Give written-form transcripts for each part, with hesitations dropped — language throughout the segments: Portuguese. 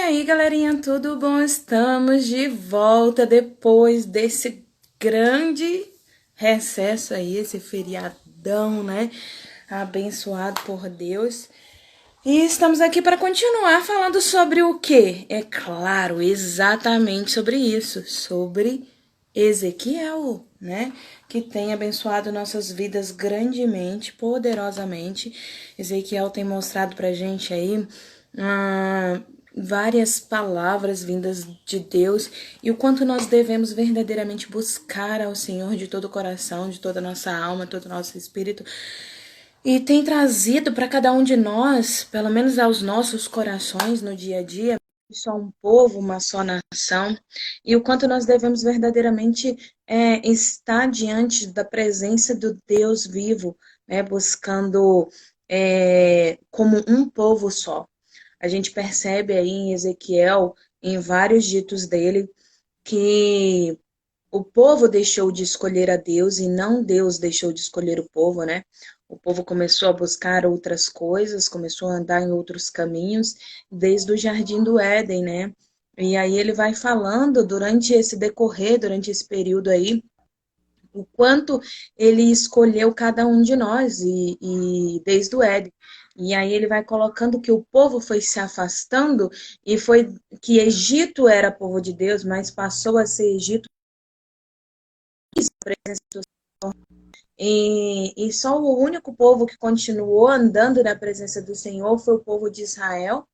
aí, galerinha, tudo bom? Estamos de volta depois desse grande recesso aí, esse feriadão, né? Abençoado por Deus. E estamos aqui para continuar falando sobre o quê? É claro, exatamente sobre isso, sobre Ezequiel, né? Que tem abençoado nossas vidas grandemente, poderosamente. Ezequiel tem mostrado pra gente aí ah, várias palavras vindas de Deus e o quanto nós devemos verdadeiramente buscar ao Senhor de todo o coração, de toda a nossa alma, todo o nosso espírito. E tem trazido para cada um de nós, pelo menos aos nossos corações no dia a dia, só um povo, uma só nação, e o quanto nós devemos verdadeiramente estar diante da presença do Deus vivo, né, buscando como um povo só. A gente percebe aí em Ezequiel, em vários ditos dele, que o povo deixou de escolher a Deus e não Deus deixou de escolher o povo, né? O povo começou a buscar outras coisas, começou a andar em outros caminhos, desde o Jardim do Éden, né? E aí ele vai falando durante esse decorrer, durante esse período aí, o quanto ele escolheu cada um de nós e desde o Éden. E aí ele vai colocando que o povo foi se afastando e foi que Egito era povo de Deus, mas passou a ser Egito e só o único povo que continuou andando na presença do Senhor foi o povo de Israel,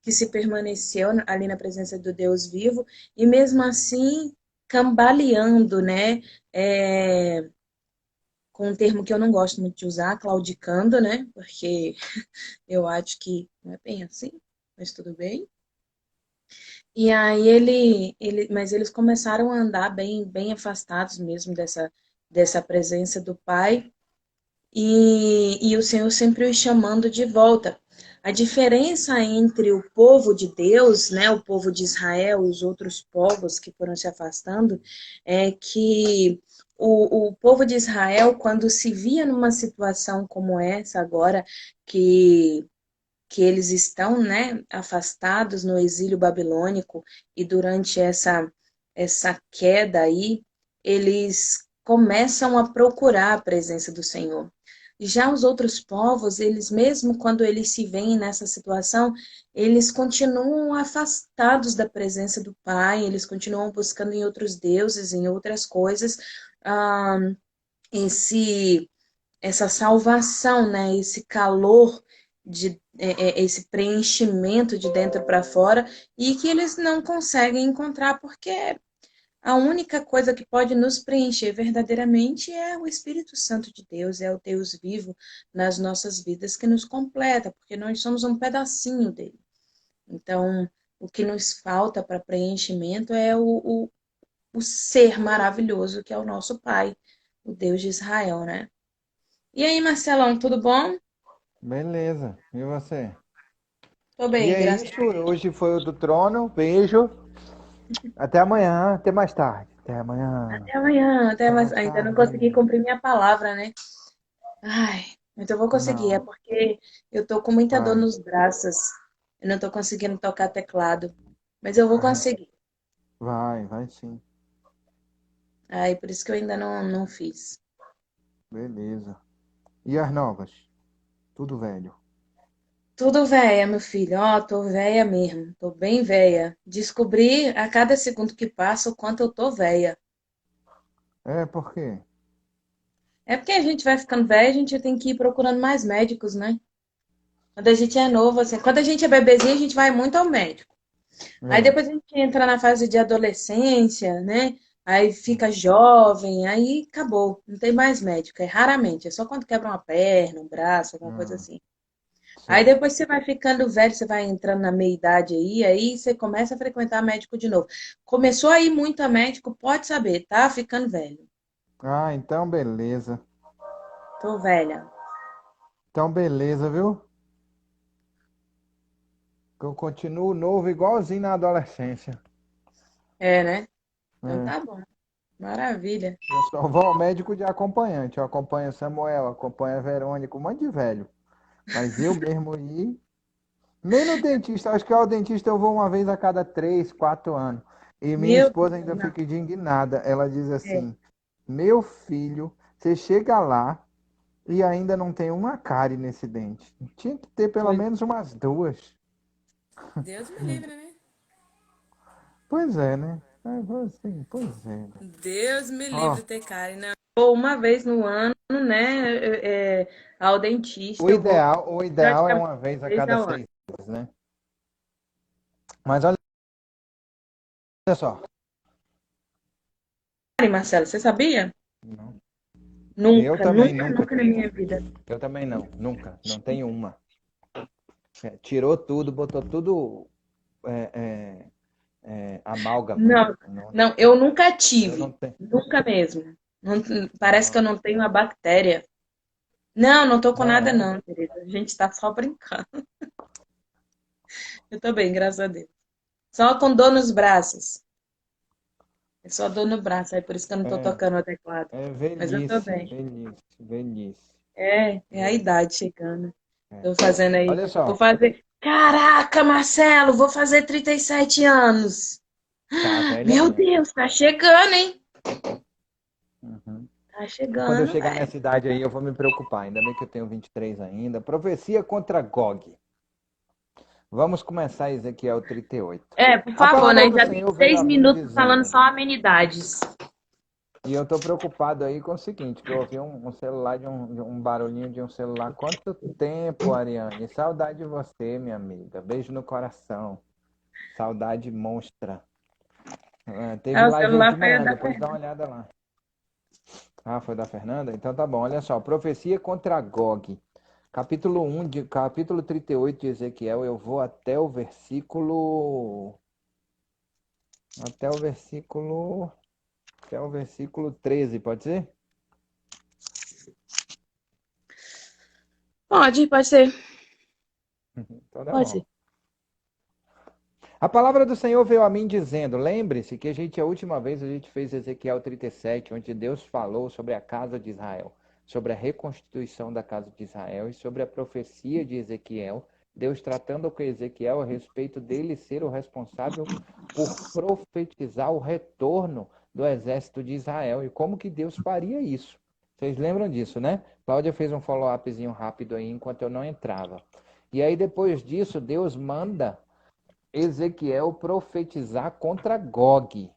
que se permaneceu ali na presença do Deus vivo, e mesmo assim cambaleando, né? Com um termo que eu não gosto muito de usar, claudicando, né? Porque eu acho que não é bem assim, mas tudo bem. E aí mas eles começaram a andar bem afastados mesmo dessa presença do Pai. E o Senhor sempre os chamando de volta. A diferença entre o povo de Deus, né, o povo de Israel e os outros povos que foram se afastando, é que o povo de Israel, quando se via numa situação como essa agora, que, que eles estão, né, afastados no exílio babilônico, e durante essa queda aí, eles começam a procurar a presença do Senhor. Já os outros povos, eles mesmo quando eles se veem nessa situação, eles continuam afastados da presença do Pai, eles continuam buscando em outros deuses, em outras coisas, ah, esse, essa salvação, né? Esse calor esse preenchimento de dentro para fora e que eles não conseguem encontrar porque a única coisa que pode nos preencher verdadeiramente é o Espírito Santo de Deus, é o Deus vivo nas nossas vidas que nos completa, porque nós somos um pedacinho dele. Então, o que nos falta para preenchimento é o ser maravilhoso que é o nosso Pai, o Deus de Israel, né? E aí, Marcelão, tudo bom? Beleza. E você? Tô E bem, é graças isso. Hoje foi o do Trono. Beijo. Até amanhã. Até mais tarde. Até amanhã. até amanhã, até Até mais. mais Ainda não consegui tarde. cumprir minha palavra, né? Ai, mas eu vou conseguir, é Não. porque eu tô com muita dor Vai. nos braços. Eu não tô conseguindo tocar teclado. Mas eu vou conseguir. Vai sim. Ai, por isso que eu ainda não fiz. Beleza. E as novas? Tudo velho. Tudo véia, meu filho. Ó, tô véia mesmo. Tô bem véia. Descobri a cada segundo que passa o quanto eu tô véia. É, por quê? É porque a gente vai ficando velha, a gente tem que ir procurando mais médicos, né? Quando a gente é novo, assim, quando a gente é bebezinho, a gente vai muito ao médico. Aí É. depois a gente entra na fase de adolescência, né? Aí fica jovem, aí acabou. Não tem mais médico. É raramente. É só quando quebra uma perna, um braço, alguma coisa Hum, assim. Aí sei. depois você vai ficando velho, você vai entrando na meia-idade aí você começa a frequentar médico de novo. Começou a ir muito a médico, pode saber, tá ficando velho. Ah, então beleza. Tô velha. Então beleza, viu? Que eu continuo novo igualzinho na adolescência. É, né? Então É. tá bom. Maravilha. Eu só vou ao médico de acompanhante. Eu acompanho Samuel, acompanho a Verônica, um monte de velho. Mas eu mesmo ir. Nem no dentista, acho que ao dentista eu vou uma vez a cada 3, 4 anos. E minha Meu esposa Deus, ainda não. fica indignada. Ela diz É. assim: Meu filho, você chega lá e ainda não tem uma cárie nesse dente. Tinha que ter pelo Pois, menos umas duas. Deus me livre, né? Pois é, né? Assim, pois é. Deus me Ó, livre ter cárie, né? Vou uma vez no ano, né? Ao dentista, eu vou o ideal é praticamente uma vez uma a vez cada ao ano. 6 meses, né? Mas olha só. Cárie, Marcelo, você sabia? Não. Eu Nunca, também nunca, nunca nunca na tive. minha vida. Eu também não, nunca. Não tenho uma. Tirou tudo, botou tudo é, amálgama. Não, Não, não, eu nunca eu não tive. tenho. Nunca mesmo. Parece que eu Não. não tenho a bactéria. Não, não tô com Ah, nada, é? não, querida. A gente tá só brincando. Eu tô bem, graças a Deus. Só com dor nos braços. É só dor no braço, é por isso que eu não tô É, tocando o teclado. é Mas eu tô velhice, bem. velhice, velhice, É a velhice. idade chegando. É. Tô fazendo aí. Olha Vou só, fazer. Caraca, Marcelo, vou fazer 37 anos. tá velha Meu mesmo. Deus, tá chegando, hein? Uhum. Tá Quando eu chegando, chegar velho. nessa idade aí, eu vou me preocupar. Ainda bem que eu tenho 23 ainda. Profecia contra Gog. Vamos começar Ezequiel 38. É, por A favor, palavra né? do Já tem Senhor veio 6 a mim minutos falando dizendo, só amenidades. e eu estou preocupado aí com o seguinte, que eu ouvi um celular de um barulhinho de um celular. Quanto tempo, Ariane? Saudade de você, minha amiga. Beijo no coração. Saudade monstra. Teve Ah, o live hoje celular de foi a manhã, da depois dá uma Fernanda. olhada lá. Ah, foi da Fernanda? Então tá bom. Olha só, profecia contra Gog. Capítulo 38 de Ezequiel, eu vou até o versículo até o versículo 13, pode ser? Pode ser. Então tá Pode bom. ser. A palavra do Senhor veio a mim dizendo: Lembre-se que a última vez a gente fez Ezequiel 37, onde Deus falou sobre a casa de Israel, sobre a reconstituição da casa de Israel e sobre a profecia de Ezequiel, Deus tratando com Ezequiel a respeito dele ser o responsável por profetizar o retorno do exército de Israel e como que Deus faria isso. Vocês lembram disso, né? Cláudia fez um follow-upzinho rápido aí enquanto eu não entrava. E aí depois disso, Deus manda Ezequiel profetizar contra Gog,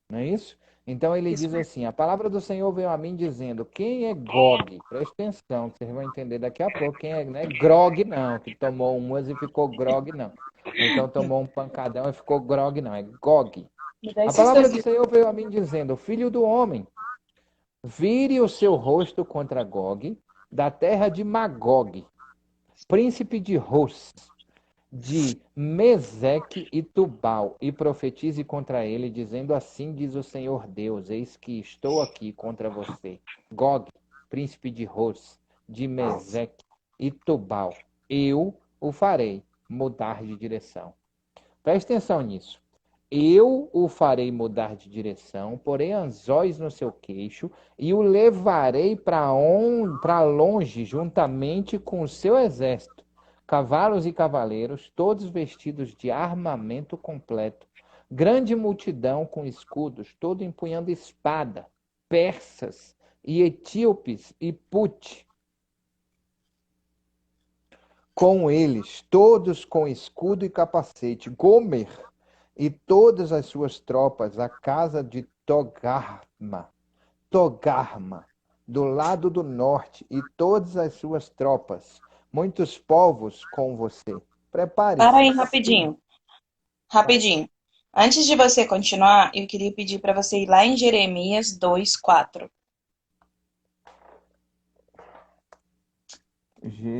não é isso? Então ele Isso diz mesmo. assim: A palavra do Senhor veio a mim dizendo: Quem é Gog? Preste atenção, que vocês vão entender daqui a pouco. Quem é, não é Grog, não, que tomou umas e ficou Grog, não. Ou então tomou um pancadão e ficou Grog, não. É Gog. Me dá A esses palavra dois do livros. Senhor veio a mim dizendo: Filho do homem, vire o seu rosto contra Gog, da terra de Magog, príncipe de Ros, de Meseque e Tubal, e profetize contra ele, dizendo: Assim diz o Senhor Deus: Eis que estou aqui contra você, Gog, príncipe de Ros, de Meseque e Tubal. Eu o farei mudar de direção. Preste atenção nisso. Eu o farei mudar de direção, porei anzóis no seu queixo e o levarei para longe, juntamente com o seu exército, cavalos e cavaleiros, todos vestidos de armamento completo, grande multidão com escudos, todo empunhando espada, persas e etíopes e put, com eles, todos com escudo e capacete, Gomer e todas as suas tropas, a casa de Togarma, do lado do norte, e todas as suas tropas, muitos povos com você. Para Prepare-se. aí rapidinho. Rapidinho. Antes de você continuar, eu queria pedir para você ir lá em Jeremias 2:4.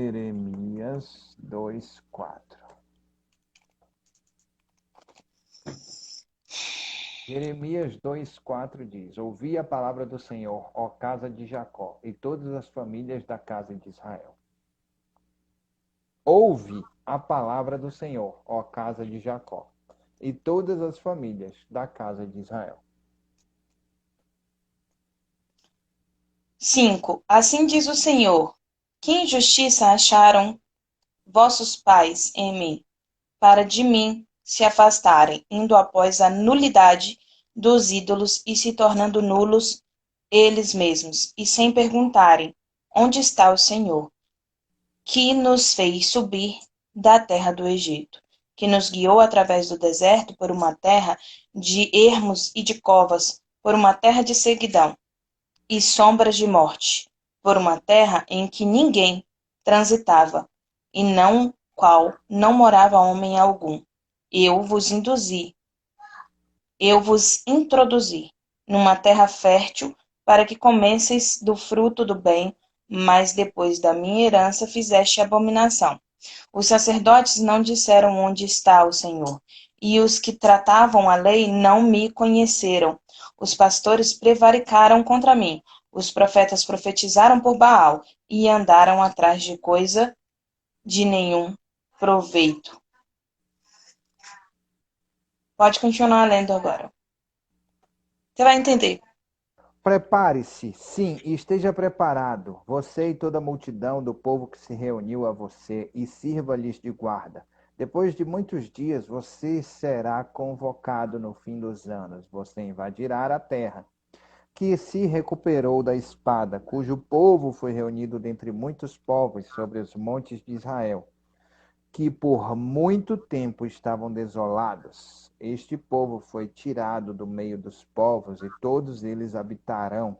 Jeremias 2:4. Jeremias 2:4 diz: Ouvi a palavra do Senhor, ó casa de Jacó, e todas as famílias da casa de Israel. Ouve a palavra do Senhor, ó casa de Jacó, e todas as famílias da casa de Israel. 5. Assim diz o Senhor: que injustiça acharam vossos pais em mim, para de mim se afastarem, indo após a nulidade dos ídolos e se tornando nulos eles mesmos, e sem perguntarem: onde está o Senhor, que nos fez subir da terra do Egito, que nos guiou através do deserto por uma terra de ermos e de covas, por uma terra de sequidão e sombras de morte, por uma terra em que ninguém transitava, e não qual não morava homem algum. Eu vos induzi, eu vos introduzi numa terra fértil para que comesseis do fruto do bem, mas depois da minha herança fizeste abominação. Os sacerdotes não disseram onde está o Senhor, e os que tratavam a lei não me conheceram. Os pastores prevaricaram contra mim, os profetas profetizaram por Baal e andaram atrás de coisa de nenhum proveito. Pode continuar lendo agora. Você vai entender. Prepare-se, sim, e esteja preparado, você e toda a multidão do povo que se reuniu a você, e sirva-lhes de guarda. Depois de muitos dias, você será convocado no fim dos anos. Você invadirá a terra, que se recuperou da espada, cujo povo foi reunido dentre muitos povos sobre os montes de Israel, que por muito tempo estavam desolados. Este povo foi tirado do meio dos povos e todos eles habitarão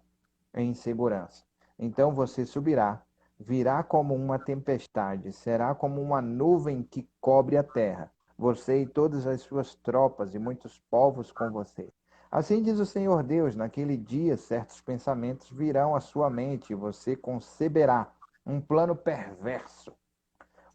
em segurança. Então você subirá, virá como uma tempestade, será como uma nuvem que cobre a terra. Você e todas as suas tropas e muitos povos com você. Assim diz o Senhor Deus: naquele dia certos pensamentos virão à sua mente e você conceberá um plano perverso.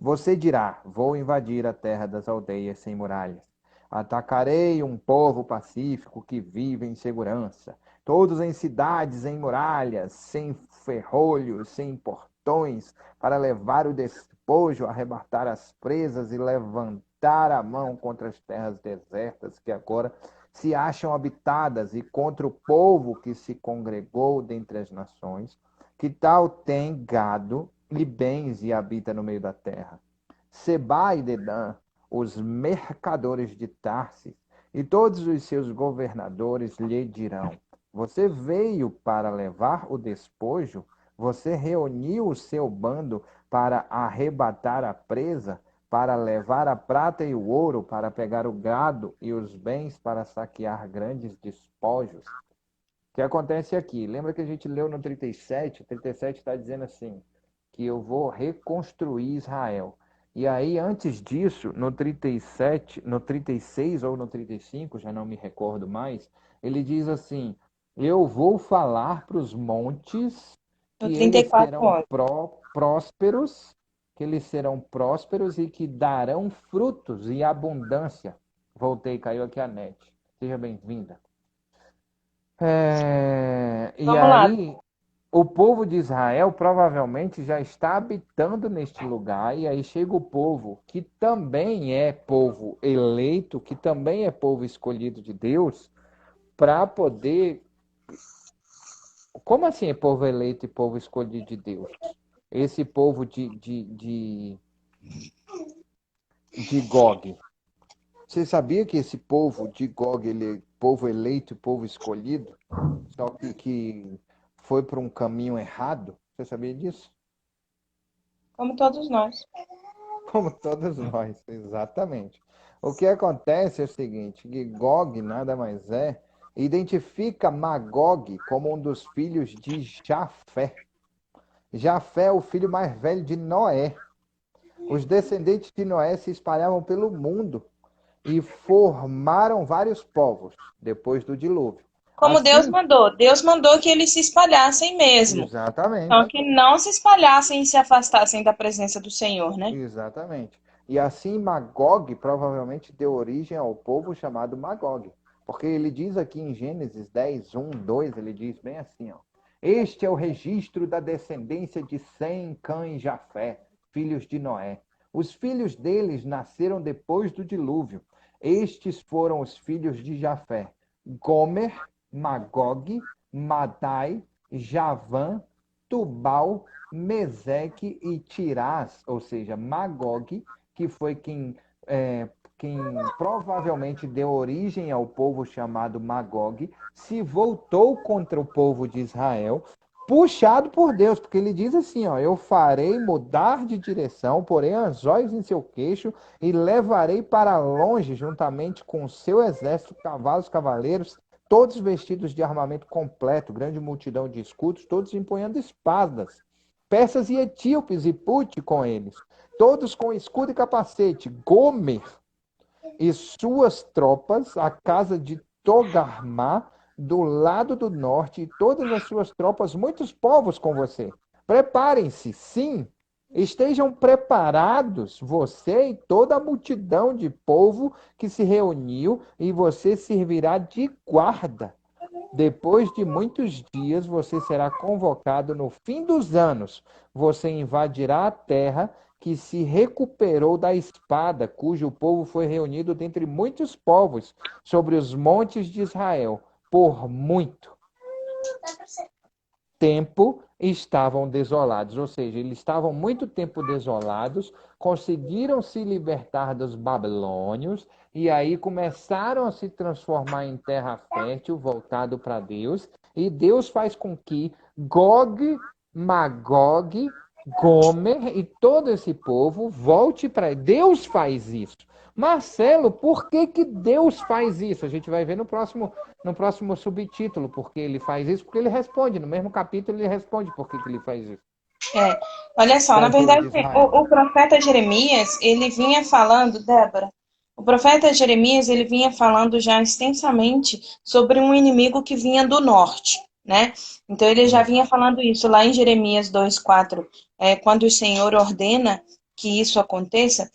Você dirá: vou invadir a terra das aldeias sem muralhas. Atacarei um povo pacífico que vive em segurança. Todos em cidades em muralhas, sem ferrolhos, sem portões, para levar o despojo, arrebatar as presas e levantar a mão contra as terras desertas que agora se acham habitadas e contra o povo que se congregou dentre as nações, que tal tem gado e bens e habita no meio da terra. Seba e Dedã, os mercadores de Tarsis, e todos os seus governadores lhe dirão: você veio para levar o despojo? Você reuniu o seu bando para arrebatar a presa, para levar a prata e o ouro, para pegar o gado e os bens, para saquear grandes despojos? O que acontece aqui? Lembra que a gente leu no 37? O 37 está dizendo assim, que eu vou reconstruir Israel. E aí, antes disso, no 37, no 36 ou no 35, já não me recordo mais, ele diz assim: eu vou falar para os montes No que trinta eles e quatro serão horas. prósperos, que eles serão prósperos e que darão frutos e abundância. Voltei, caiu aqui a net. Seja bem-vinda. E Vamos lá. aí, o povo de Israel provavelmente já está habitando neste lugar, e aí chega o povo que também é povo eleito, que também é povo escolhido de Deus, para poder. Como assim é povo eleito e povo escolhido de Deus? Esse povo de Gog. Você sabia que esse povo de Gog, ele é povo eleito e povo escolhido? Só que foi para um caminho errado? Você sabia disso? Como todos nós. Como todos nós, exatamente. O que acontece é o seguinte, que Gog nada mais é, identifica Magog como um dos filhos de Jafé. Jafé é o filho mais velho de Noé. Os descendentes de Noé se espalhavam pelo mundo e formaram vários povos depois do dilúvio. Como Deus Assim, mandou. Deus mandou que eles se espalhassem mesmo. Então, exatamente. que não se espalhassem e se afastassem da presença do Senhor, né? Exatamente. E assim Magog provavelmente deu origem ao povo chamado Magog. Porque ele diz aqui em Gênesis 10, 1, 2, ele diz bem assim, ó. Este é o registro da descendência de Sem, Cã e Jafé, filhos de Noé. Os filhos deles nasceram depois do dilúvio. Estes foram os filhos de Jafé: Gomer, Magog, Madai, Javã Tubal, Meseque e Tirás, ou seja, Magog, que foi quem provavelmente deu origem ao povo chamado Magog, se voltou contra o povo de Israel, puxado por Deus, porque ele diz assim, ó, eu farei mudar de direção, porém anzóis em seu queixo, e levarei para longe, juntamente com o seu exército, cavalos, cavaleiros, todos vestidos de armamento completo, grande multidão de escudos, todos empunhando espadas. Persas e etíopes e Pute com eles, todos com escudo e capacete. Gomer e suas tropas, a casa de Togarmá, do lado do norte, e todas as suas tropas, muitos povos com você. Preparem-se, sim, estejam preparados, você e toda a multidão de povo que se reuniu, e você servirá de guarda. Depois de muitos dias, você será convocado no fim dos anos. Você invadirá a terra que se recuperou da espada, cujo povo foi reunido dentre muitos povos sobre os montes de Israel. Por muito tempo estavam desolados, ou seja, eles estavam muito tempo desolados, conseguiram se libertar dos babilônios e aí começaram a se transformar em terra fértil, voltado para Deus, e Deus faz com que Gog, Magog, Gomer e todo esse povo volte para Deus faz isso. Marcelo, por que que Deus faz isso? A gente vai ver no próximo subtítulo, porque ele faz isso, porque ele responde. No mesmo capítulo, ele responde por que que ele faz isso É, olha só, com na o povo verdade, de Israel. o profeta Jeremias, ele vinha falando, Débora, o profeta Jeremias, ele vinha falando já extensamente sobre um inimigo que vinha do norte, né? Então, ele já vinha falando isso lá em Jeremias 2:4, quando o Senhor ordena que isso aconteça,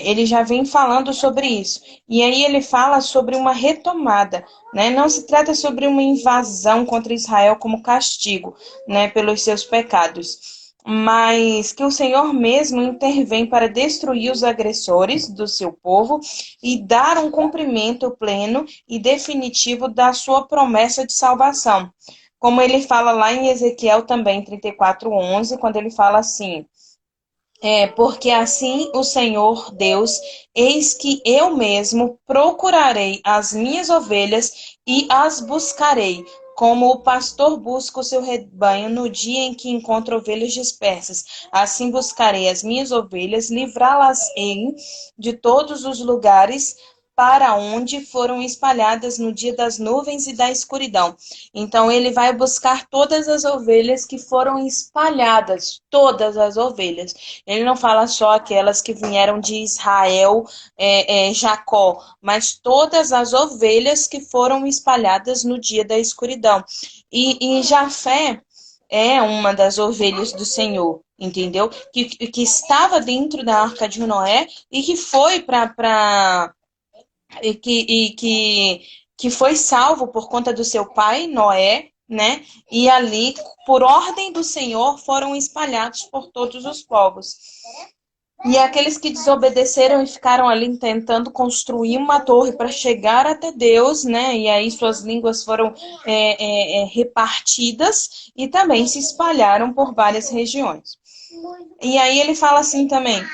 ele já vem falando sobre isso. E aí ele fala sobre uma retomada, né? Não se trata sobre uma invasão contra Israel como castigo, né, pelos seus pecados, mas que o Senhor mesmo intervém para destruir os agressores do seu povo e dar um cumprimento pleno e definitivo da sua promessa de salvação. Como ele fala lá em Ezequiel também, 34:11, quando ele fala assim: porque assim o Senhor Deus, eis que eu mesmo procurarei as minhas ovelhas e as buscarei, como o pastor busca o seu rebanho no dia em que encontra ovelhas dispersas. Assim buscarei as minhas ovelhas, livrá-las-ei de todos os lugares para onde foram espalhadas no dia das nuvens e da escuridão. Então ele vai buscar todas as ovelhas que foram espalhadas, todas as ovelhas. Ele não fala só aquelas que vieram de Israel, Jacó, mas todas as ovelhas que foram espalhadas no dia da escuridão. E Jafé é uma das ovelhas do Senhor, entendeu? Que estava dentro da arca de Noé e que foi que foi salvo por conta do seu pai, Noé, né? E ali, por ordem do Senhor, foram espalhados por todos os povos. E aqueles que desobedeceram e ficaram ali tentando construir uma torre para chegar até Deus, né? E aí suas línguas foram repartidas e também se espalharam por várias regiões. E aí ele fala assim também,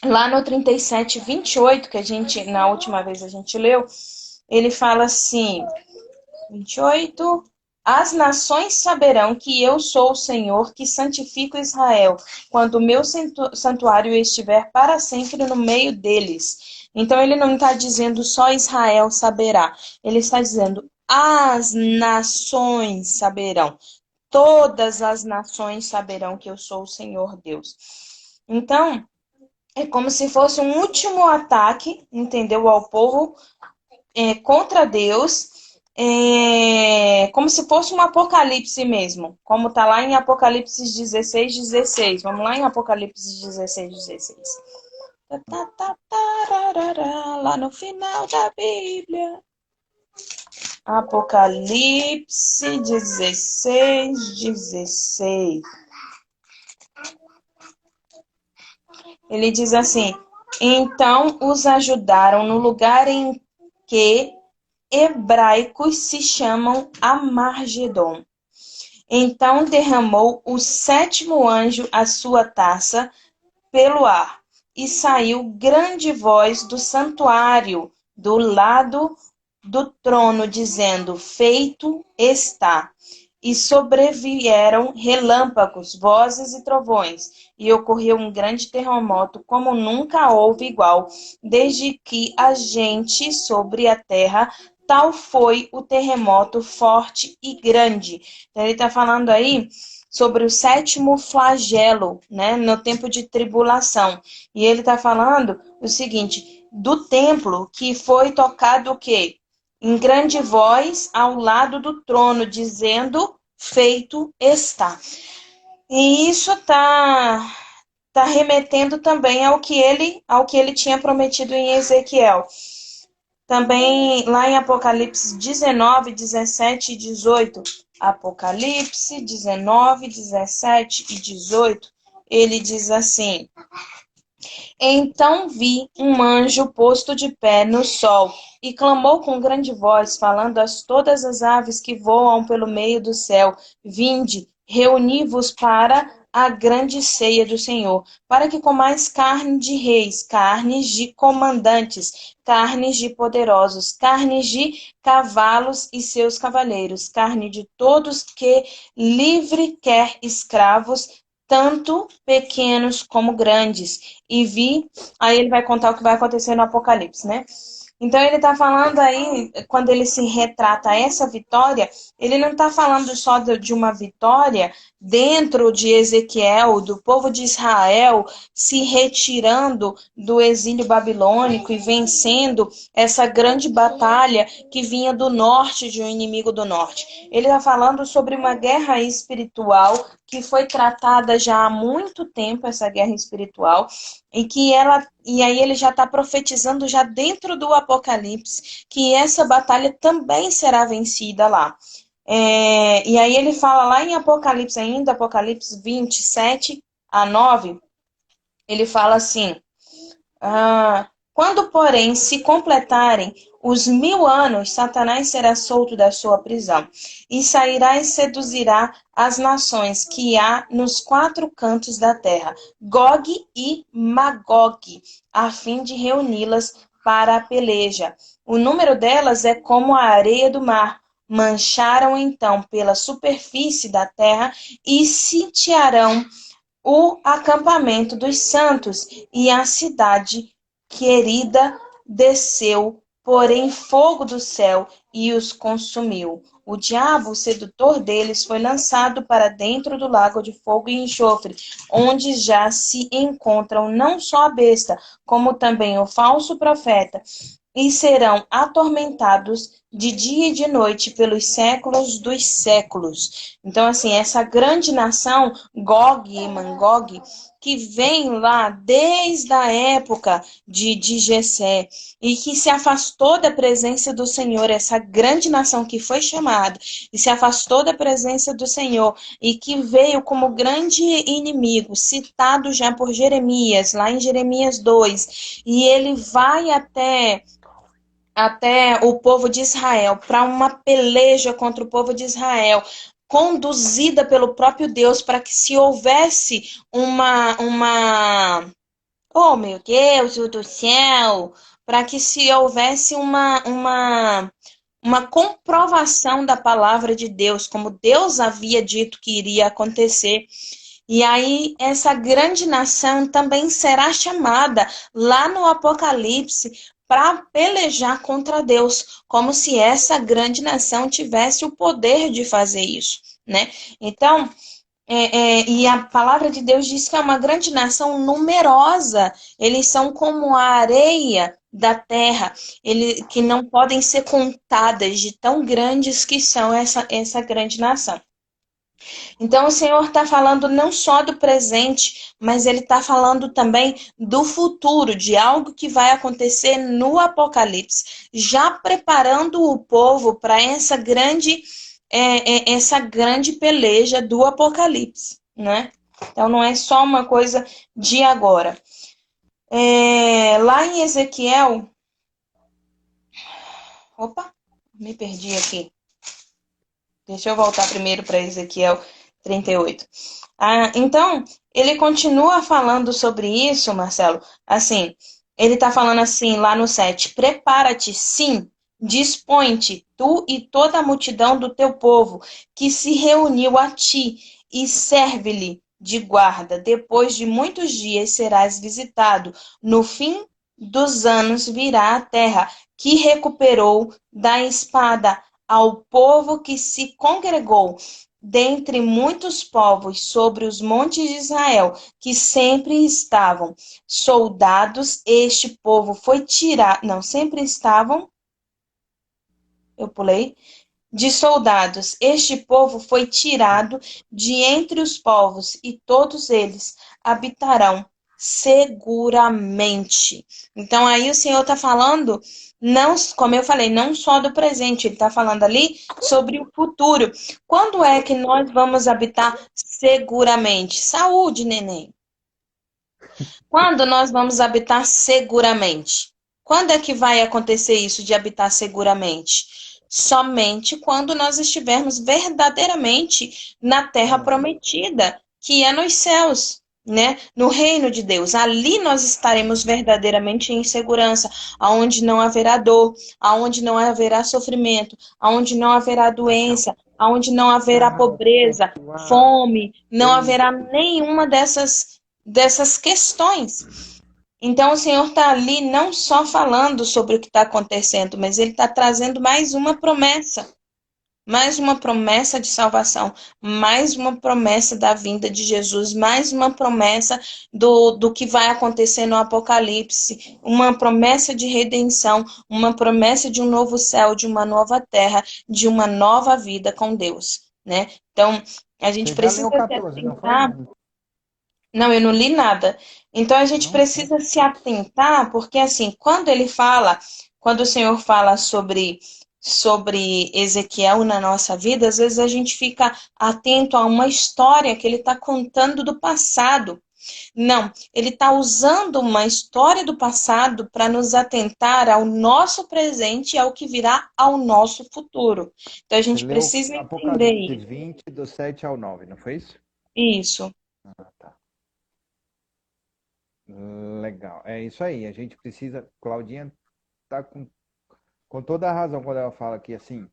lá no 37:28, que na última vez a gente leu, ele fala assim, 28, as nações saberão que eu sou o Senhor que santifico Israel, quando o meu santuário estiver para sempre no meio deles. Então ele não está dizendo só Israel saberá, ele está dizendo as nações saberão. Todas as nações saberão que eu sou o Senhor Deus. Então, é como se fosse um último ataque, entendeu, ao povo contra Deus, como se fosse um apocalipse mesmo, como está lá em Apocalipse 16:16. Vamos lá em Apocalipse 16:16. Lá no final da Bíblia. Apocalipse 16:16. Ele diz assim: então os ajudaram no lugar em que hebraicos se chamam Amargedon. Então derramou o sétimo anjo a sua taça pelo ar, e saiu grande voz do santuário, do lado do trono, dizendo: Feito está. E sobrevieram relâmpagos, vozes e trovões, e ocorreu um grande terremoto, como nunca houve igual, desde que há gente sobre a terra. Tal foi o terremoto forte e grande. Então, ele está falando aí sobre o sétimo flagelo, né, no tempo de tribulação. E ele está falando o seguinte, do templo que foi tocado o quê? Em grande voz ao lado do trono, dizendo, feito está. E isso tá remetendo também ao que ele tinha prometido em Ezequiel. Também lá em Apocalipse 19, 17 e 18. Apocalipse 19, 17 e 18. Ele diz assim: Então vi um anjo posto de pé no sol, e clamou com grande voz, falando a todas as aves que voam pelo meio do céu: Vinde, reuni-vos para a grande ceia do Senhor, para que comais carne de reis, carnes de comandantes, carnes de poderosos, carnes de cavalos e seus cavaleiros, carne de todos que livre quer escravos, tanto pequenos como grandes. E vi, aí ele vai contar o que vai acontecer no Apocalipse, né? Então ele está falando aí, quando ele se retrata essa vitória, ele não está falando só de uma vitória dentro de Ezequiel, do povo de Israel se retirando do exílio babilônico e vencendo essa grande batalha que vinha do norte, de um inimigo do norte. Ele está falando sobre uma guerra espiritual que foi tratada já há muito tempo, essa guerra espiritual, e aí ele já está profetizando já dentro do Apocalipse que essa batalha também será vencida lá. E aí ele fala lá em Apocalipse ainda, Apocalipse 27 a 9, ele fala assim: quando, porém, se completarem os 1000 anos, Satanás será solto da sua prisão, e sairá e seduzirá as nações que há nos 4 cantos da terra, Gog e Magog, a fim de reuni-las para a peleja. O número delas é como a areia do mar. Mancharam então pela superfície da terra e sitiarão o acampamento dos santos, e a cidade querida desceu, porém fogo do céu e os consumiu. O diabo, o sedutor deles, foi lançado para dentro do lago de fogo e enxofre, onde já se encontram não só a besta, como também o falso profeta, e serão atormentados de dia e de noite pelos séculos dos séculos. Então, assim, essa grande nação, Gog e Magog, que vem lá desde a época de Jessé e que se afastou da presença do Senhor, essa grande nação que foi chamada e se afastou da presença do Senhor e que veio como grande inimigo, citado já por Jeremias, lá em Jeremias 2, e ele vai até o povo de Israel, para uma peleja contra o povo de Israel, conduzida pelo próprio Deus, para que se houvesse oh meu Deus do céu, para que se houvesse uma comprovação da palavra de Deus, como Deus havia dito que iria acontecer. E aí, essa grande nação também será chamada lá no Apocalipse para pelejar contra Deus, como se essa grande nação tivesse o poder de fazer isso, né? Então, e a palavra de Deus diz que é uma grande nação numerosa, eles são como a areia da terra, que não podem ser contadas de tão grandes que são essa grande nação. Então, o Senhor está falando não só do presente, mas Ele está falando também do futuro, de algo que vai acontecer no Apocalipse, já preparando o povo para essa grande peleja do Apocalipse, né? Então, não é só uma coisa de agora. Lá em Ezequiel... Opa, me perdi aqui. Deixa eu voltar primeiro para Ezequiel 38. Então, ele continua falando sobre isso, Marcelo. Assim, ele está falando assim lá no 7: prepara-te, sim, dispõe-te, tu e toda a multidão do teu povo, que se reuniu a ti, e serve-lhe de guarda. Depois de muitos dias serás visitado. No fim dos anos virá a terra, que recuperou da espada ao povo que se congregou dentre muitos povos sobre os montes de Israel, que sempre estavam soldados, este povo foi tirado, não, sempre estavam, eu pulei, de soldados, este povo foi tirado de entre os povos, e todos eles habitarão seguramente. Então aí o Senhor está falando, não, como eu falei, não só do presente, ele está falando ali sobre o futuro. Quando é que nós vamos habitar seguramente? Saúde, neném. Quando nós vamos habitar seguramente? Quando é que vai acontecer isso de habitar seguramente? Somente quando nós estivermos verdadeiramente na terra prometida, que é nos céus, né? No reino de Deus. Ali nós estaremos verdadeiramente em segurança, aonde não haverá dor, aonde não haverá sofrimento, aonde não haverá doença, aonde não haverá pobreza, fome, não haverá nenhuma dessas questões. Então, o Senhor está ali não só falando sobre o que está acontecendo, mas Ele está trazendo mais uma promessa de salvação, mais uma promessa da vinda de Jesus, mais uma promessa do que vai acontecer no Apocalipse, uma promessa de redenção, uma promessa de um novo céu, de uma nova terra, de uma nova vida com Deus, né? Então, a gente Você já leu precisa se 14, não foi? atentar. Não, eu não li nada. Então a gente Não? precisa se atentar, porque assim, quando o Senhor fala sobre Ezequiel na nossa vida, às vezes a gente fica atento a uma história que ele está contando do passado. Não, ele está usando uma história do passado para nos atentar ao nosso presente e ao que virá ao nosso futuro. Então a Você gente leu precisa entender Apocalipse isso. 20, do 7 ao 9, não foi isso? Isso, Ah, tá. Legal. É isso aí. A gente precisa. Claudinha tá com toda a razão quando ela fala que, assim,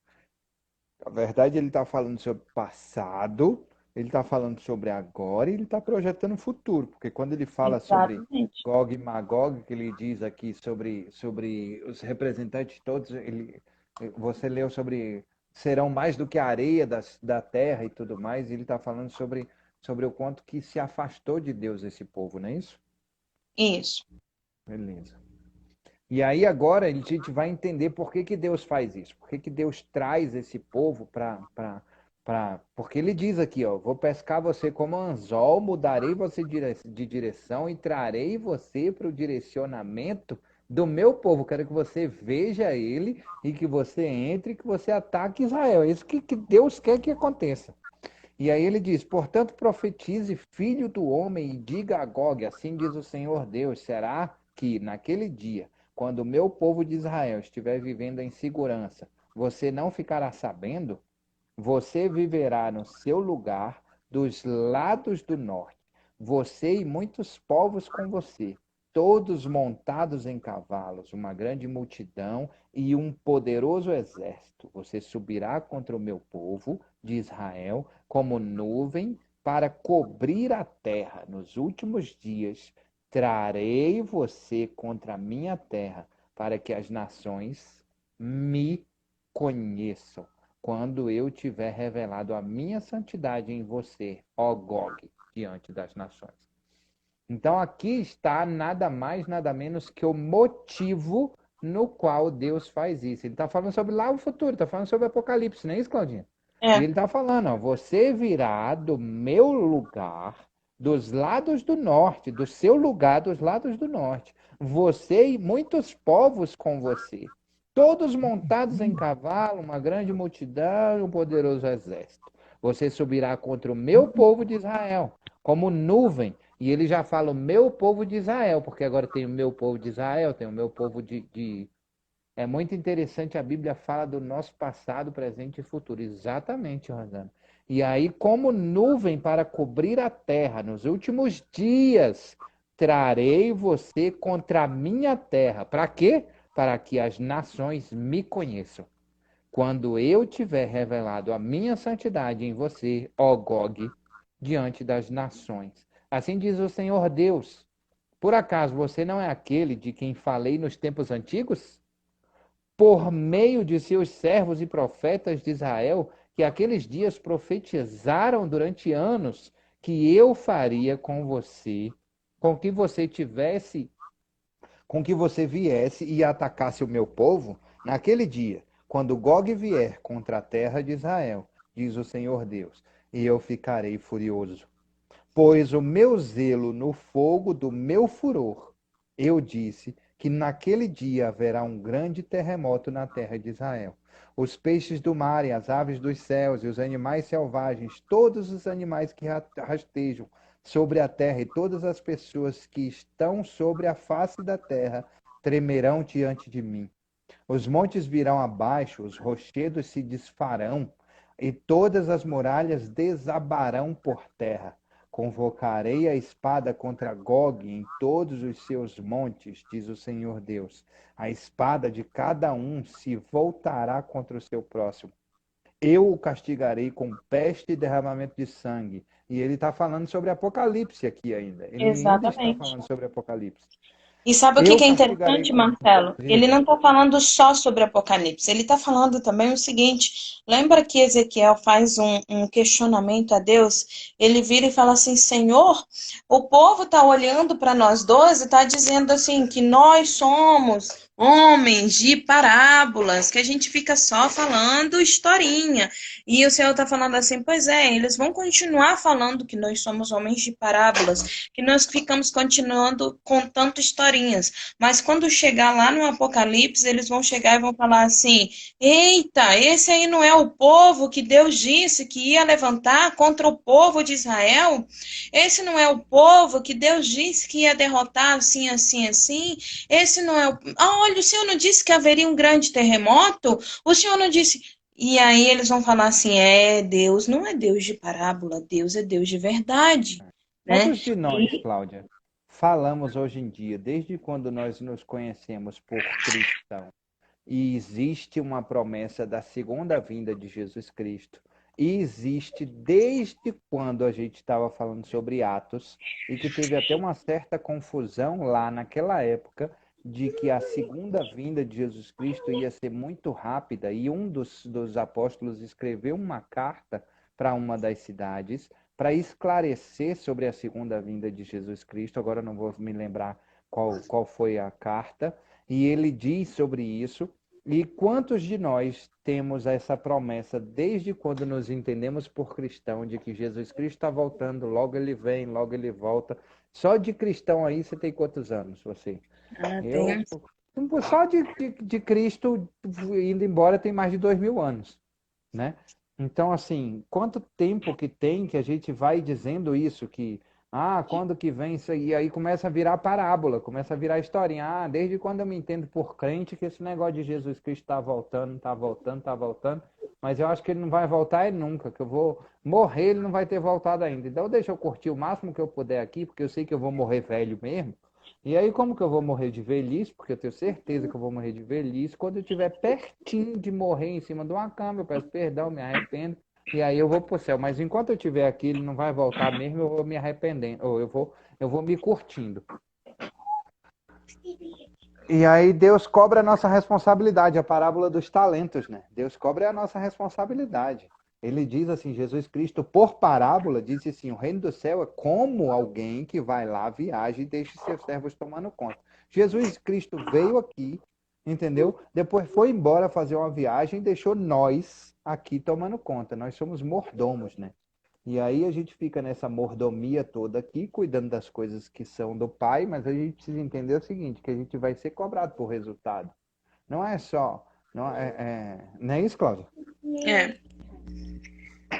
na verdade, ele está falando sobre passado, ele está falando sobre agora e ele está projetando o futuro. Porque quando ele fala sobre exatamente. Gog e Magog, que ele diz aqui sobre os representantes todos, você leu sobre serão mais do que a areia da terra e tudo mais, e ele está falando sobre o quanto que se afastou de Deus esse povo, não é isso? Isso. Beleza. E aí agora a gente vai entender por que que Deus faz isso, por que que Deus traz esse povo porque ele diz aqui, ó, vou pescar você como anzol, mudarei você de direção e trarei você para o direcionamento do meu povo. Quero que você veja ele e que você entre e que você ataque Israel. É isso que Deus quer que aconteça. E aí ele diz: portanto, profetize, filho do homem, e diga a Gog, assim diz o Senhor Deus: será que naquele dia, quando o meu povo de Israel estiver vivendo em segurança, você não ficará sabendo? Você viverá no seu lugar dos lados do norte, você e muitos povos com você, todos montados em cavalos, uma grande multidão e um poderoso exército. Você subirá contra o meu povo de Israel como nuvem para cobrir a terra. Nos últimos dias trarei você contra a minha terra, para que as nações me conheçam quando eu tiver revelado a minha santidade em você, ó Gog, diante das nações. Então aqui está nada mais, nada menos que o motivo no qual Deus faz isso. Ele está falando sobre lá o futuro, está falando sobre o Apocalipse, não é isso, Claudinha? E É, ele está falando, ó, você virá do meu lugar, dos lados do norte, do seu lugar dos lados do norte. Você e muitos povos com você, todos montados em cavalo, uma grande multidão e um poderoso exército. Você subirá contra o meu povo de Israel, como nuvem. E ele já fala o meu povo de Israel, porque agora tem o meu povo de Israel, tem o meu povo É muito interessante, a Bíblia fala do nosso passado, presente e futuro. Exatamente, Rosana. E aí, como nuvem para cobrir a terra, nos últimos dias, trarei você contra a minha terra. Para quê? Para que as nações me conheçam. Quando eu tiver revelado a minha santidade em você, ó Gog, diante das nações. Assim diz o Senhor Deus. Por acaso você não é aquele de quem falei nos tempos antigos? Por meio de seus servos e profetas de Israel, que aqueles dias profetizaram durante anos que eu faria com você, com que você tivesse, com que você viesse e atacasse o meu povo naquele dia, quando Gog vier contra a terra de Israel, diz o Senhor Deus, e eu ficarei furioso. Pois o meu zelo no fogo do meu furor, eu disse que naquele dia haverá um grande terremoto na terra de Israel. Os peixes do mar e as aves dos céus e os animais selvagens, todos os animais que rastejam sobre a terra e todas as pessoas que estão sobre a face da terra tremerão diante de mim. Os montes virão abaixo, os rochedos se desfarão, e todas as muralhas desabarão por terra. Convocarei a espada contra Gog em todos os seus montes, diz o Senhor Deus. A espada de cada um se voltará contra o seu próximo. Eu o castigarei com peste e derramamento de sangue. E ele está falando sobre Apocalipse aqui ainda. Ele ainda está Exatamente. falando sobre Apocalipse. E sabe o que Eu que é castigarei interessante, com. Marcelo? Ele Diga. não está falando só sobre Apocalipse, ele está falando também o seguinte: lembra que Ezequiel faz um questionamento a Deus? Ele vira e fala assim: Senhor, o povo está olhando para nós dois e está dizendo assim que nós somos homens de parábolas, que a gente fica só falando historinha. E o Senhor está falando assim: pois é, eles vão continuar falando que nós somos homens de parábolas, que nós ficamos continuando contando historinhas. Mas quando chegar lá no Apocalipse, eles vão chegar e vão falar assim: eita, esse aí não é o povo que Deus disse que ia levantar contra o povo de Israel? Esse não é o povo que Deus disse que ia derrotar assim, assim, assim? Esse não é o. Ah, olha, o Senhor não disse que haveria um grande terremoto? O Senhor não disse. E aí eles vão falar assim: é, Deus não é Deus de parábola, Deus é Deus de verdade, né? Quantos de nós, Cláudia, falamos hoje em dia, desde quando nós nos conhecemos por cristão, e existe uma promessa da segunda vinda de Jesus Cristo, e existe desde quando a gente estava falando sobre Atos, e que teve até uma certa confusão lá naquela época, de que a segunda vinda de Jesus Cristo ia ser muito rápida, e um dos apóstolos escreveu uma carta para uma das cidades para esclarecer sobre a segunda vinda de Jesus Cristo. Agora eu não vou me lembrar qual foi a carta, e ele diz sobre isso. E quantos de nós temos essa promessa desde quando nos entendemos por cristão, de que Jesus Cristo está voltando, logo ele vem, logo ele volta. Só de cristão aí você tem quantos anos, você? Ah, Eu, tem. só de Cristo indo embora tem mais de 2000 anos, né? Então, assim, quanto tempo que tem que a gente vai dizendo isso, que, quando que vem isso aí? E aí começa a virar parábola, começa a virar historinha. Desde quando eu me entendo por crente que esse negócio de Jesus Cristo está voltando, está voltando, está voltando, mas eu acho que ele não vai voltar nunca, que eu vou morrer, ele não vai ter voltado ainda. Então, deixa eu curtir o máximo que eu puder aqui, porque eu sei que eu vou morrer velho mesmo. E aí, como que eu vou morrer de velhice? Porque eu tenho certeza que eu vou morrer de velhice. Quando eu estiver pertinho de morrer em cima de uma cama, eu peço perdão, me arrependo. E aí eu vou pro céu. Mas enquanto eu estiver aqui, ele não vai voltar mesmo, eu vou me arrependendo. Ou eu vou me curtindo. E aí Deus cobra a nossa responsabilidade, a parábola dos talentos, né? Deus cobra a nossa responsabilidade. Ele diz assim, Jesus Cristo, por parábola, disse assim, o reino do céu é como alguém que vai lá, viaja e deixa seus servos tomando conta. Jesus Cristo veio aqui, entendeu? Depois foi embora fazer uma viagem e deixou nós aqui tomando conta. Nós somos mordomos, né? E aí a gente fica nessa mordomia toda aqui, cuidando das coisas que são do pai, mas a gente precisa entender o seguinte, que a gente vai ser cobrado por resultado. Não é só, não é isso, Cláudia? É.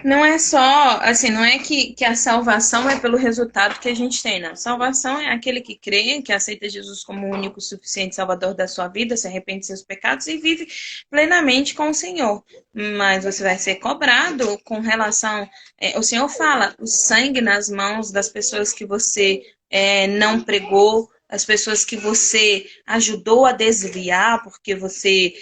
Não é só, assim, não é que a salvação é pelo resultado que a gente tem, não. Salvação é aquele que crê, que aceita Jesus como o único, suficiente Salvador da sua vida, se arrepende de seus pecados e vive plenamente com o Senhor. Mas você vai ser cobrado com relação. O Senhor fala, o sangue nas mãos das pessoas que você não pregou, as pessoas que você ajudou a desviar, porque você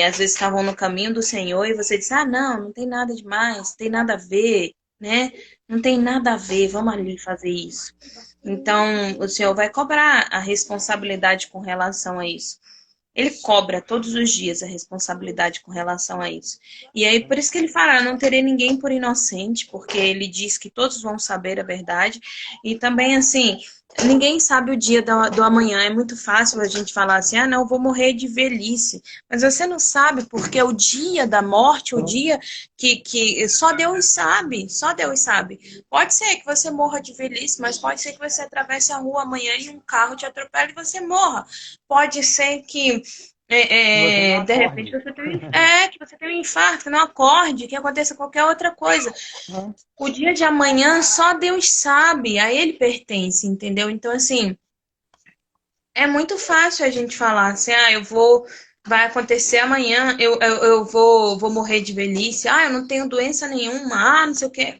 às vezes estavam no caminho do Senhor e você disse, ah, não, não tem nada demais, não tem nada a ver, né? Não tem nada a ver, vamos ali fazer isso. Então, o Senhor vai cobrar a responsabilidade com relação a isso. Ele cobra todos os dias a responsabilidade com relação a isso. E aí, por isso que ele fala, não terei ninguém por inocente, porque ele diz que todos vão saber a verdade. E também, assim, ninguém sabe o dia do amanhã. É muito fácil a gente falar assim, ah, não, eu vou morrer de velhice. Mas você não sabe, porque o dia da morte, o dia que só Deus sabe, só Deus sabe. Pode ser que você morra de velhice, mas pode ser que você atravesse a rua amanhã e um carro te atropele e você morra. Pode ser que Que você não de repente acorde. que você tenha um infarto, que não acorde, que aconteça qualquer outra coisa. Uhum. O dia de amanhã só Deus sabe, a Ele pertence, entendeu? Então, assim, é muito fácil a gente falar assim, ah, vai acontecer amanhã, eu vou morrer de velhice, ah, eu não tenho doença nenhuma, ah, não sei o quê.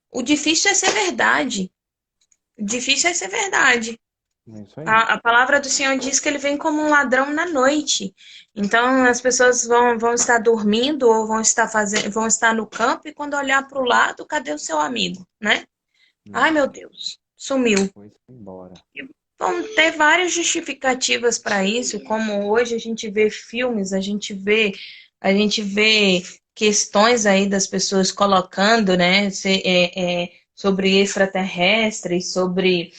O difícil é ser verdade. O difícil é ser verdade. É isso aí. A palavra do Senhor diz que ele vem como um ladrão na noite. Então as pessoas vão estar dormindo ou vão estar no campo e quando olhar para o lado, cadê o seu amigo, né? Ai, meu Isso. Deus, sumiu. Foi embora. Vão ter várias justificativas para isso, como hoje a gente vê filmes, a gente vê questões aí das pessoas colocando, né, sobre extraterrestres, sobre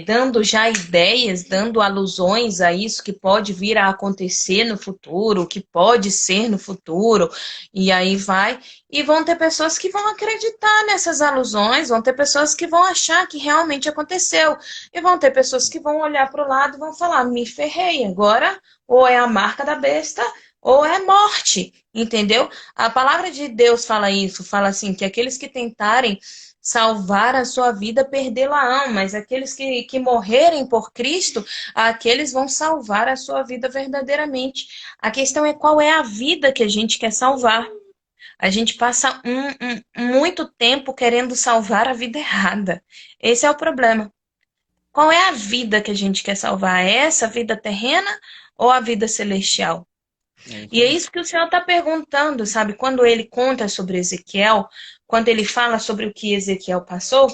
dando já ideias, dando alusões a isso que pode vir a acontecer no futuro, que pode ser no futuro, e aí vai. E vão ter pessoas que vão acreditar nessas alusões, vão ter pessoas que vão achar que realmente aconteceu, e vão ter pessoas que vão olhar para o lado e vão falar: me ferrei, agora ou é a marca da besta. Ou é morte, entendeu? A palavra de Deus fala isso, fala assim, que aqueles que tentarem salvar a sua vida, perdê-la-ão, mas aqueles que morrerem por Cristo, aqueles vão salvar a sua vida verdadeiramente. A questão é qual é a vida que a gente quer salvar. A gente passa muito tempo querendo salvar a vida errada. Esse é o problema. Qual é a vida que a gente quer salvar? É essa vida terrena ou a vida celestial? É E isso é aí. isso que o Senhor está perguntando, sabe? Quando ele conta sobre Ezequiel, quando ele fala sobre o que Ezequiel passou,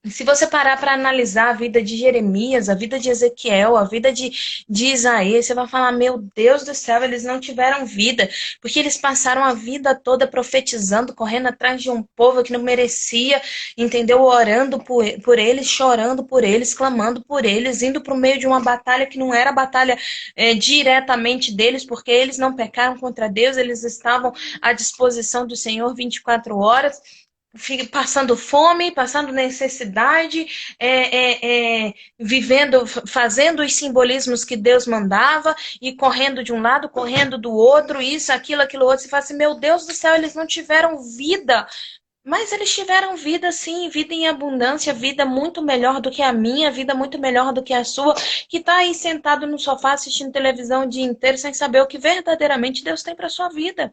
se você parar para analisar a vida de Jeremias, a vida de Ezequiel, a vida de Isaías, você vai falar: meu Deus do céu, eles não tiveram vida, porque eles passaram a vida toda profetizando, correndo atrás de um povo que não merecia, entendeu? Orando por eles, chorando por eles, clamando por eles, indo para o meio de uma batalha que não era batalha diretamente deles, porque eles não pecaram contra Deus, eles estavam à disposição do Senhor 24 horas passando fome, passando necessidade, vivendo, fazendo os simbolismos que Deus mandava e correndo de um lado, correndo do outro, isso, aquilo outro. Você fala assim, meu Deus do céu, eles não tiveram vida. Mas eles tiveram vida, sim, vida em abundância, vida muito melhor do que a minha, vida muito melhor do que a sua, que está aí sentado no sofá assistindo televisão o dia inteiro sem saber o que verdadeiramente Deus tem para sua vida.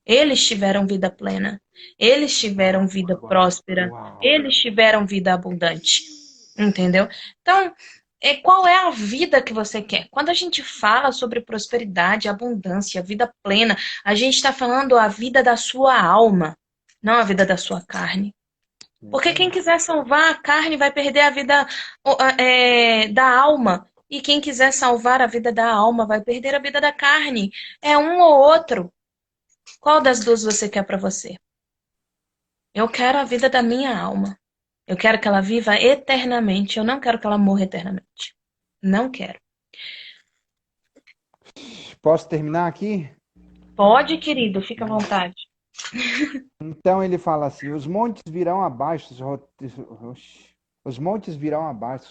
Eles tiveram vida plena, eles tiveram Uau, vida uau, próspera, uau. eles tiveram vida abundante, entendeu? Então, qual é a vida que você quer? Quando a gente fala sobre prosperidade, abundância, vida plena, a gente está falando a vida da sua alma, não a vida da sua carne. É isso Porque quem aí. quiser salvar a carne vai perder a vida da alma. E quem quiser salvar a vida da alma vai perder a vida da carne. É um ou outro. Qual das duas você quer para você? Eu quero a vida da minha alma. Eu quero que ela viva eternamente. Eu não quero que ela morra eternamente. Não quero. Posso terminar aqui? Pode, querido, fica à vontade. Então ele fala assim: os montes virão abaixo, os montes virão abaixo,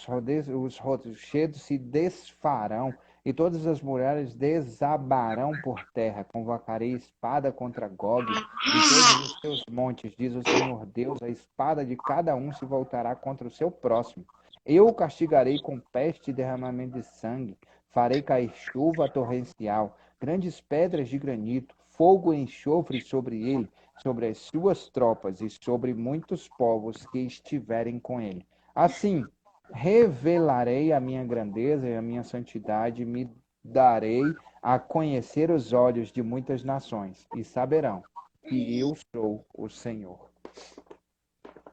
os rochedos se desfarão e todas as mulheres desabarão por terra. Convocarei espada contra Gog e todos os seus montes, diz o Senhor Deus. A espada de cada um se voltará contra o seu próximo. Eu o castigarei com peste e derramamento de sangue. Farei cair chuva torrencial, grandes pedras de granito, fogo e enxofre sobre ele, sobre as suas tropas e sobre muitos povos que estiverem com ele. Assim, revelarei a minha grandeza e a minha santidade, e me darei a conhecer os olhos de muitas nações, e saberão que eu sou o Senhor.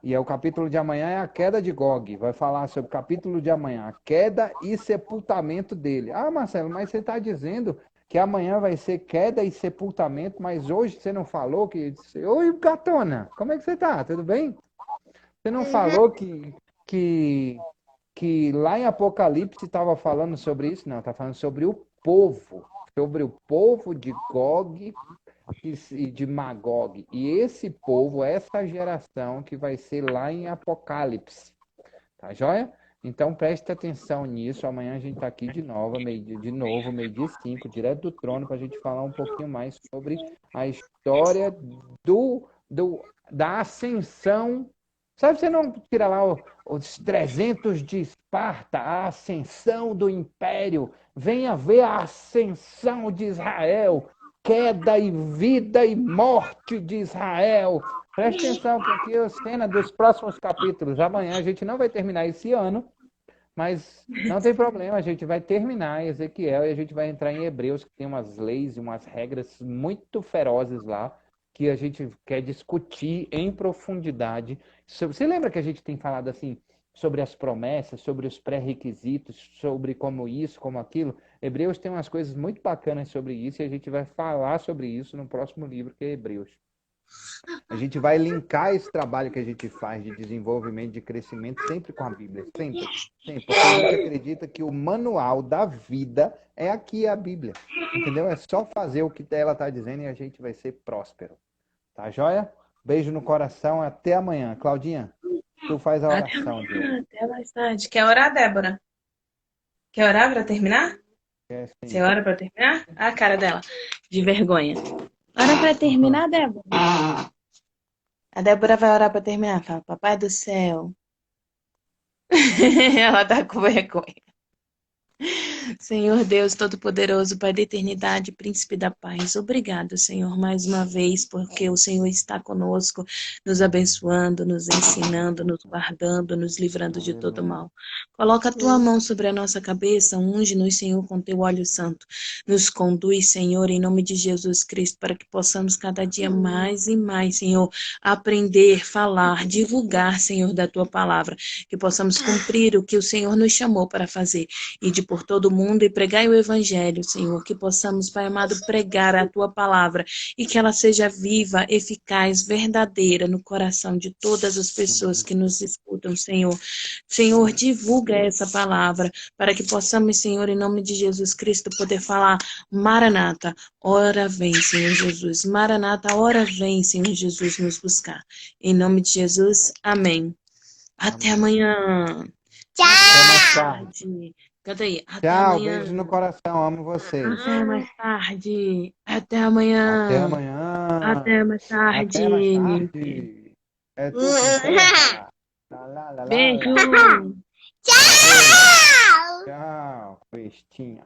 E o capítulo de amanhã é a queda de Gog. Vai falar sobre o capítulo de amanhã, a queda e sepultamento dele. Ah, Marcelo, mas você está dizendo que amanhã vai ser queda e sepultamento, mas hoje você não falou que... Oi, gatona, como é que você está? Tudo bem? Você não falou que lá em Apocalipse estava falando sobre isso? Não, está falando sobre o povo de Gog e de Magog. E esse povo, essa geração que vai ser lá em Apocalipse. Tá joia? Então preste atenção nisso. Amanhã a gente está aqui de novo, meio-dia 5, direto do trono, para a gente falar um pouquinho mais sobre a história da ascensão. Sabe, você não tira lá os 300 de Esparta, a ascensão do império. Venha ver a ascensão de Israel, queda e vida e morte de Israel. Preste atenção, porque é a cena dos próximos capítulos. Amanhã a gente não vai terminar esse ano, mas não tem problema, a gente vai terminar Ezequiel e a gente vai entrar em Hebreus, que tem umas leis e umas regras muito ferozes lá, que a gente quer discutir em profundidade. Você lembra que a gente tem falado assim sobre as promessas, sobre os pré-requisitos, sobre como isso, como aquilo? Hebreus tem umas coisas muito bacanas sobre isso e a gente vai falar sobre isso no próximo livro, que é Hebreus. A gente vai linkar esse trabalho que a gente faz de desenvolvimento, de crescimento, sempre com a Bíblia. Sempre. Sempre. Porque a gente acredita que o manual da vida é aqui a Bíblia. Entendeu? É só fazer o que ela está dizendo e a gente vai ser próspero. Tá joia? Beijo no coração. Até amanhã. Claudinha, tu faz a oração. Até mais tarde. Quer orar, Débora? Quer orar para terminar? Você ora para terminar? A cara dela, de vergonha. Ora para terminar, Débora. A Débora vai orar para terminar. Fala, Papai do céu. Ela tá com vergonha. Senhor Deus Todo-Poderoso, Pai da Eternidade, Príncipe da Paz, obrigado, Senhor, mais uma vez, porque o Senhor está conosco, nos abençoando, nos ensinando, nos guardando, nos livrando de todo mal. Coloca a Tua mão sobre a nossa cabeça, unge-nos, Senhor, com Teu óleo santo. Nos conduz, Senhor, em nome de Jesus Cristo, para que possamos cada dia mais e mais, Senhor, aprender, falar, divulgar, Senhor, da Tua palavra, que possamos cumprir o que o Senhor nos chamou para fazer. E de por todo mundo e pregai o Evangelho, Senhor, que possamos, Pai amado, pregar a Tua palavra e que ela seja viva, eficaz, verdadeira no coração de todas as pessoas que nos escutam, Senhor. Senhor, divulga essa palavra para que possamos, Senhor, em nome de Jesus Cristo, poder falar Maranata, ora vem, Senhor Jesus. Maranata, ora vem, Senhor Jesus, nos buscar. Em nome de Jesus, amém. Até amanhã. Tchau. Até mais tarde. Canta aí. Até Tchau, amanhã. beijo no coração, amo vocês. Até mais tarde. Até amanhã. Até amanhã. Até mais tarde. Até mais tarde. É tudo Beijo. Tchau. Tchau, festinha.